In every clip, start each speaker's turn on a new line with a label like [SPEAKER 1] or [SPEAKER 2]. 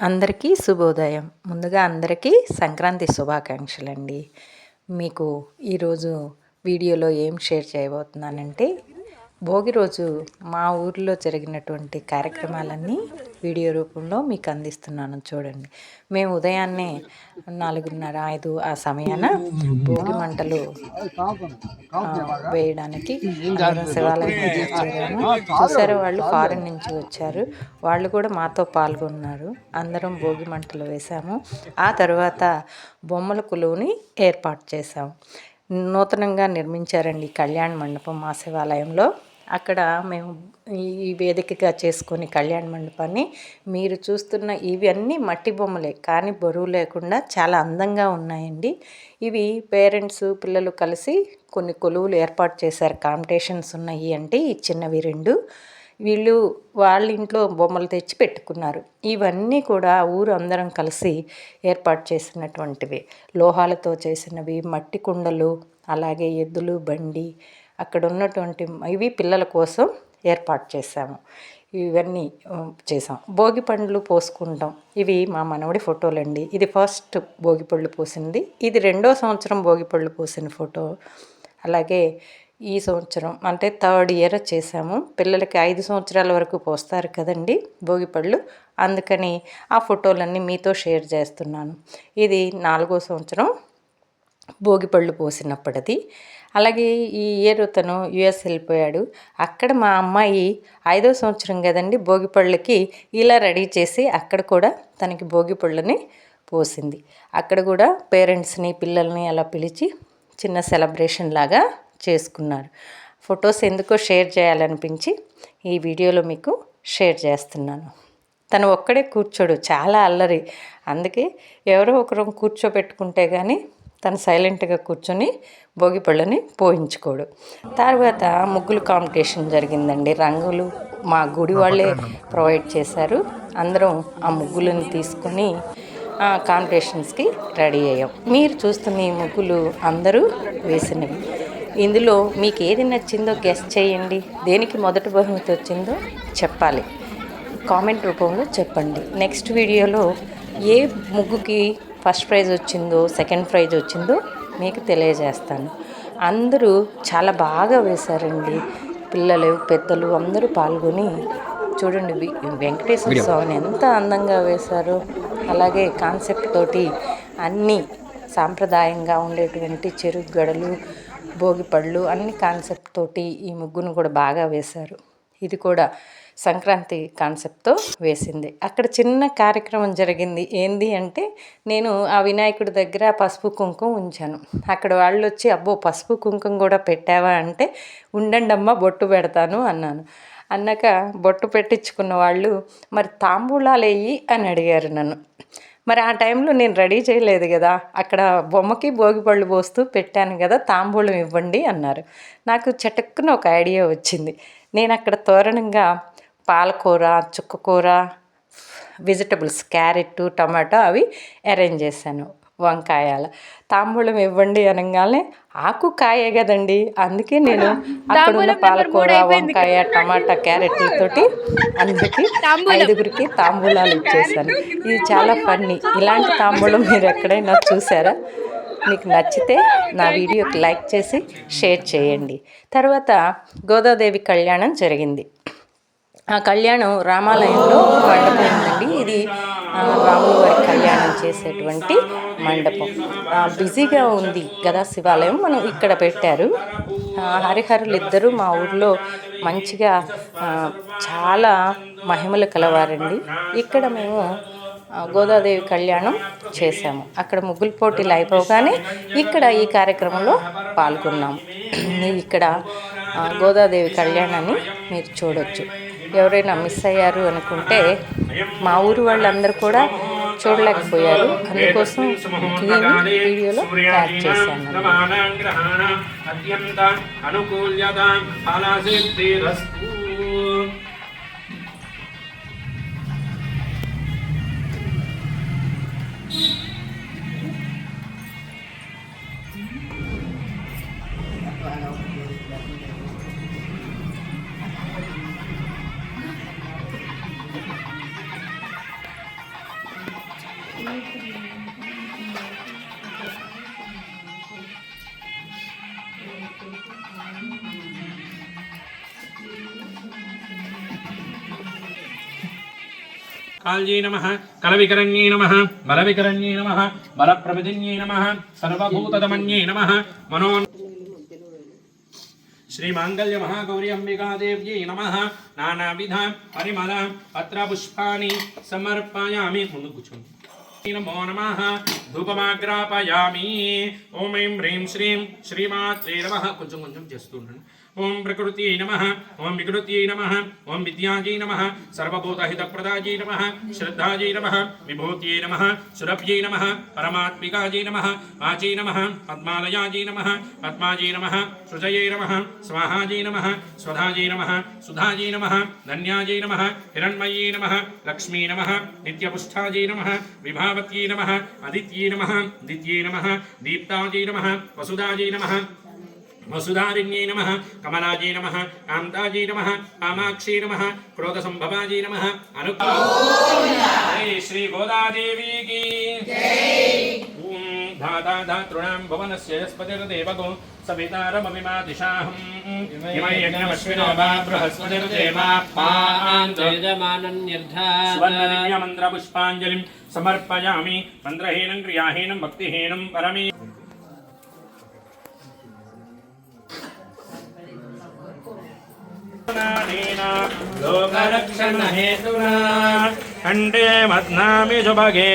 [SPEAKER 1] అందరికీ శుభోదయం. ముందుగా అందరికీ సంక్రాంతి శుభాకాంక్షలండి. మీకు ఈరోజు వీడియోలో ఏం షేర్ చేయబోతున్నానంటే, భోగి రోజు మా ఊరిలో జరిగినటువంటి కార్యక్రమాలన్నీ వీడియో రూపంలో మీకు అందిస్తున్నాను చూడండి. మేము ఉదయాన్నే 4:30, 5 ఆ సమయాన భోగి మంటలు వేయడానికి అందరం శివాలయానికి చేరాము. చూసారా, వాళ్ళు ఫారెన్ నుంచి వచ్చారు. వాళ్ళు కూడా మాతో పాల్గొన్నారు. అందరం భోగి మంటలు వేశాము. ఆ తర్వాత బొమ్మల కొలువుని ఏర్పాటు చేశాము. నూతనంగా నిర్మించారండి కళ్యాణ మండపం మా శివాలయంలో. అక్కడ మేము ఈ వేదికగా చేసుకొని కళ్యాణ మండపాన్ని, మీరు చూస్తున్న ఇవన్నీ మట్టి బొమ్మలే కానీ బరువు లేకుండా చాలా అందంగా ఉన్నాయండి. ఇవి పేరెంట్స్ పిల్లలు కలిసి కొన్ని కొలువులు ఏర్పాటు చేశారు. కాంపిటీషన్స్ ఉన్నాయి అంటే ఈ చిన్నవి 2 వీళ్ళు వాళ్ళ ఇంట్లో బొమ్మలు తెచ్చి పెట్టుకున్నారు. ఇవన్నీ కూడా ఊరు అందరం కలిసి ఏర్పాటు చేసినటువంటివి. లోహాలతో చేసినవి, మట్టి కుండలు, అలాగే ఎద్దులు బండి, అక్కడ ఉన్నటువంటి ఇవి పిల్లల కోసం ఏర్పాటు చేశాము. ఇవన్నీ చేసాం. భోగి పండ్లు పోసుకుంటాం. ఇవి మా మనవడి ఫోటోలండి. ఇది ఫస్ట్ భోగి పళ్ళు పోసింది. ఇది 2వ సంవత్సరం భోగి పళ్ళు పోసిన ఫోటో. అలాగే ఈ సంవత్సరం అంటే 3rd ఇయర్ చేసాము. పిల్లలకి 5 సంవత్సరాల వరకు పోస్తారు కదండి భోగిపళ్ళు. అందుకని ఆ ఫోటోలన్నీ మీతో షేర్ చేస్తున్నాను. ఇది 4వ సంవత్సరం భోగిపళ్ళు పోసినప్పటిది. అలాగే ఈ ఇయర్ తను యుఎస్ వెళ్ళిపోయాడు. అక్కడ మా అమ్మాయి 5వ సంవత్సరం కదండి భోగిపళ్ళకి ఇలా రెడీ చేసి అక్కడ కూడా తనకి భోగిపళ్ళని పోసింది. అక్కడ కూడా పేరెంట్స్ని పిల్లల్ని అలా పిలిచి చిన్న సెలబ్రేషన్ లాగా చేసుకున్నారు. ఫొటోస్ ఎందుకో షేర్ చేయాలనిపించి ఈ వీడియోలో మీకు షేర్ చేస్తున్నాను. తను ఒక్కడే కూర్చోడు, చాలా అల్లరి. అందుకే ఎవరో ఒకరు కూర్చోబెట్టుకుంటే కానీ తను సైలెంట్గా కూర్చొని భోగిపళ్ళని పోయించుకోడు. తర్వాత ముగ్గులు కాంపిటీషన్ జరిగిందండి. రంగులు మా గుడి వాళ్ళే ప్రొవైడ్ చేశారు. అందరం ఆ ముగ్గులను తీసుకొని కాంపిటీషన్స్కి రెడీ అయ్యాం. మీరు చూస్తున్న ఈ ముగ్గులు అందరూ వేసినవి. ఇందులో మీకు ఏది నచ్చిందో గెస్ చేయండి. దేనికి మొదటి బహుమతి వచ్చిందో చెప్పాలి. కామెంట్ రూపంలో చెప్పండి. నెక్స్ట్ వీడియోలో ఏ ముగ్గుకి ఫస్ట్ ప్రైజ్ వచ్చిందో సెకండ్ ప్రైజ్ వచ్చిందో మీకు తెలియజేస్తాను. అందరూ చాలా బాగా వేశారండి. పిల్లలు పెద్దలు అందరూ పాల్గొని చూడండి వెంకటేశ్వర స్వామిని ఎంత అందంగా వేశారో. అలాగే కాన్సెప్ట్ తోటి అన్నీ సాంప్రదాయంగా ఉండేటువంటి చెరుకు గడలు, భోగిపళ్ళు అన్ని కాన్సెప్ట్ తోటి ఈ ముగ్గును కూడా బాగా వేశారు. ఇది కూడా సంక్రాంతి కాన్సెప్ట్తో వేసింది. అక్కడ చిన్న కార్యక్రమం జరిగింది. ఏంది అంటే, నేను ఆ వినాయకుడి దగ్గర పసుపు కుంకుమ ఉంచాను. అక్కడ వాళ్ళు వచ్చి అబ్బో పసుపు కుంకుమ కూడా పెట్టావా అంటే, ఉండండి అమ్మ బొట్టు పెడతాను అన్నాను. అన్నాక బొట్టు పెట్టించుకున్న వాళ్ళు మరి తాంబూలాలు వేయి అని అడిగారు నన్ను. మరి ఆ టైంలో నేను రెడీ చేయలేదు కదా, అక్కడ బొమ్మకి భోగిపళ్ళు పోస్తూ పెట్టాను కదా, తాంబూలం ఇవ్వండి అన్నారు. నాకు చటుక్కున ఒక ఐడియా వచ్చింది. నేను అక్కడ తోరణంగా పాలకూర, చుక్కకూర, వెజిటబుల్స్, క్యారెట్, టమాటో అవి అరేంజ్ చేశాను. వంకాయల తాంబూలం ఇవ్వండి అనగానే ఆకు కాయే కదండి, అందుకే నేను అక్కడ ఉన్న పాలకూర, వంకాయ, టమాటా, క్యారెట్లతోటి అందరికీ 5గురికి తాంబూలాలు ఇచ్చేసాను. ఇది చాలా ఫన్నీ. ఇలాంటి తాంబూలం మీరు ఎక్కడైనా చూసారా? మీకు నచ్చితే నా వీడియోకి లైక్ చేసి షేర్ చేయండి. తర్వాత గోదాదేవి కళ్యాణం జరిగింది. ఆ కళ్యాణం రామాలయంలో మండపం ఉందండి. ఇది రాముల వారి కళ్యాణం చేసేటువంటి మండపం. బిజీగా ఉంది కదా శివాలయం, మనం ఇక్కడ పెట్టారు. హరిహరులు ఇద్దరు మా ఊర్లో మంచిగా చాలా మహిమలు కలవారండి. ఇక్కడ మేము గోదాదేవి కళ్యాణం చేశాము. అక్కడ ముగ్గుల పోటీలు అయిపోగానే ఇక్కడ ఈ కార్యక్రమంలో పాల్గొన్నాము. ఇక్కడ గోదాదేవి కళ్యాణాన్ని మీరు చూడొచ్చు. ఎవరైనా మిస్ అయ్యారు అనుకుంటే మా ఊరు వాళ్ళందరూ కూడా చూడలేకపోయారు. అందుకోసం వీడియోలో యాడ్ చేశాను.
[SPEAKER 2] काल्यै नमः कलविकरण्यै नमः बलविकरण्यै नमः बलप्रभृतिन्यै नमः सर्वभूतदमन्यै नमः मनो श्रीमांगल्य महागौरी अंबिका देव्यै नमः नानाविध परिमल पत्रपुष्पाणि समर्पयामि नमो नमः धूपमाग्रापयामि ओम ऐं ह्रीं श्रीं श्रीमात्रे नमः కొంచెం చేస్తుండండి ओम प्रकृति नमः ओम विकृति नमः ओम विद्याजी नमः सर्वभूतहितप्रदाजी नमः श्रद्धाजी नमः विभूत्यै नमः सुरभ्यै नमः परमात्मिकाजी नमः वाची नमः पद्मालयाजी नमः पद्माजी नमः सृजये नमः स्वाहाजी नमः स्वधाजी नमः सुधाजी नमः धन्याजी नमः हिरण्मयी नमः लक्ष्मी नमः नित्यपुष्ठाजी नमः विभावत्यै नमः अदित्यै नमः दित्यै नमः दीप्ताजी नमः वसुधाजी नमः वसुधारिण्यै नमः कमलाजी नमः कान्ताजी नमः कामाक्षी नमः क्रोधसंभवाजी नमः जय श्री गोदादेवी की ओम धाता धातॄणां भुवनस्य यस्पतिर्देवगो सवितारमभिमादिशाहम् इमै यज्ञमश्विनो वा बृहस्पतिर्देवापान्तेजमानन्यर्धात् सुवर्णदिव्यमन्त्रपुष्पाञ्जलिं समर्पयामि मन्त्रहीनं क्रियाहीनं भक्तिहीनं परमे लोकरक्षण हेतुना खंडे मध्नामि सुभगे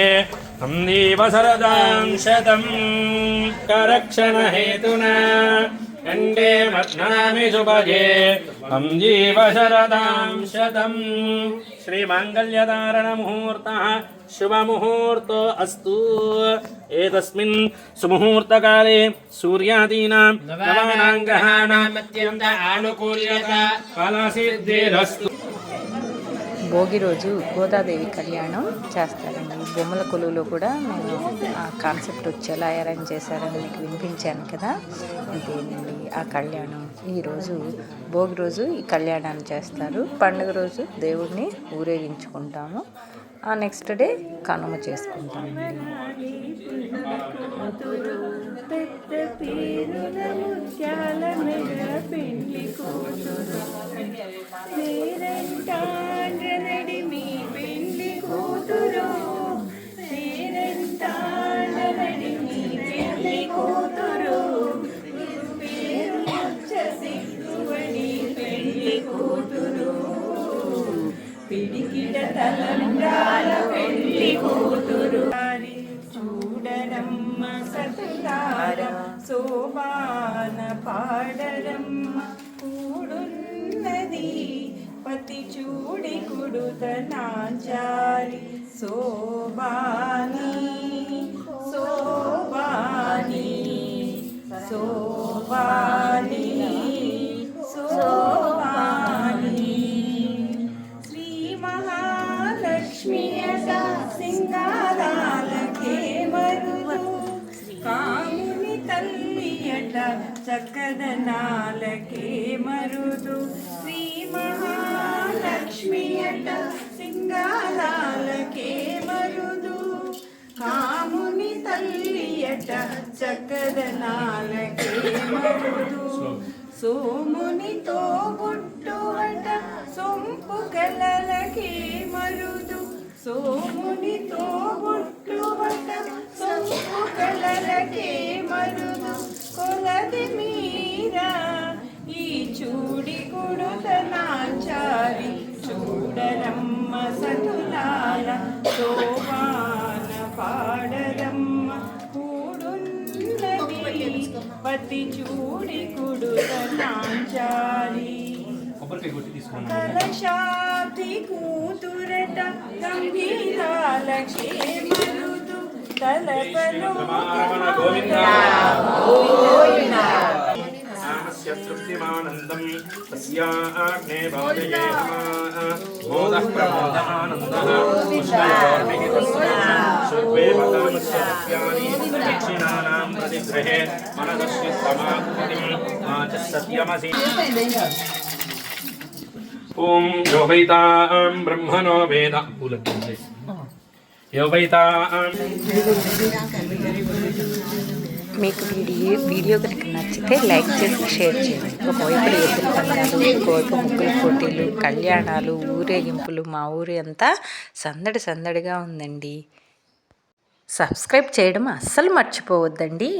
[SPEAKER 2] संदीप सरदां शतं करक्षण हेतुना खंडे मध्नामि सुभगे संदीप शरदां शतं श्रीमांगल्यधारण मुहूर्तः शुभमुहूर्तो अस्तु एतस्मिन् सुमुहूर्तकाले सूर्यादीनां नवानां ग्रहाणाम् अत्यन्त आनुकूल्यता फलसिद्धिरस्तु
[SPEAKER 1] భోగి రోజు గోదాదేవి కళ్యాణం చేస్తారండి. బొమ్మల కొలువులో కూడా నేను ఆ కాన్సెప్ట్ వచ్చి ఎలా అరేంజ్ చేశారని మీకు వినిపించాను కదా, ఇదేనండి ఆ కళ్యాణం. ఈరోజు భోగి రోజు ఈ కళ్యాణాన్ని చేస్తారు. పండుగ రోజు దేవుడిని ఊరేగించుకుంటాము. ఆ నెక్స్ట్ డే కనుమ చేసుకుంటామండి.
[SPEAKER 3] పిడికిట తలంబ్రాల పెళ్లి కూతురు చూడరమ్మ సతులార శోభాన పాడరమ్మ కూడున్నది పతి చూడి కుడుత నాచారి శోభాని శోభాని శోభాని శోభాని సింగారాలకే మరుదు కాముని తల్లియట చక్కదనాలకే మరుదు శ్రీ మహాలక్ష్మియట సింగారాలకే మరుదు కాముని తల్లియట చక్కదనాలకే మరుదు సోమునితో బుట్టువట సొంపు కలలకే మరుదు సోమునితో బుట్టువట సొంపు కలలకే మరుదు కొలది మీరా ఈ చూడి కుడుత నాచారి చూడరమ్మ సతులాల శోభాన పాడరమ్మ కూడున్నది పతి చూడి కుడుత నాచారి కలశాబ్ది కూతురట గంభీరాలకే మరుదు తలపలో
[SPEAKER 2] तृप्तिमानन्दं तस्याग्ने बाधये मोदः प्रमोदमानन्दः पुष्पयोर्मिहि तस्मै शुद्वेवतामस्यानि दक्षिणानां प्रतिग्रहे मनदश्चित्तमाकृतिं च सत्यमसि ॐ योगैतां ब्रह्मणो वेद యోవైతాం.
[SPEAKER 1] మీకు వీడియో కనుక నచ్చితే లైక్ చేసి షేర్ చేయండి. ఒకవైపు ఎద్దుల పందాలు, ఇంకోవైపు ముగ్గుల పోటీలు, కళ్యాణాలు, ఊరేగింపులు. మా ఊరు అంతా సందడి సందడిగా ఉందండి. సబ్స్క్రైబ్ చేయడం అస్సలు మర్చిపోవద్దండి.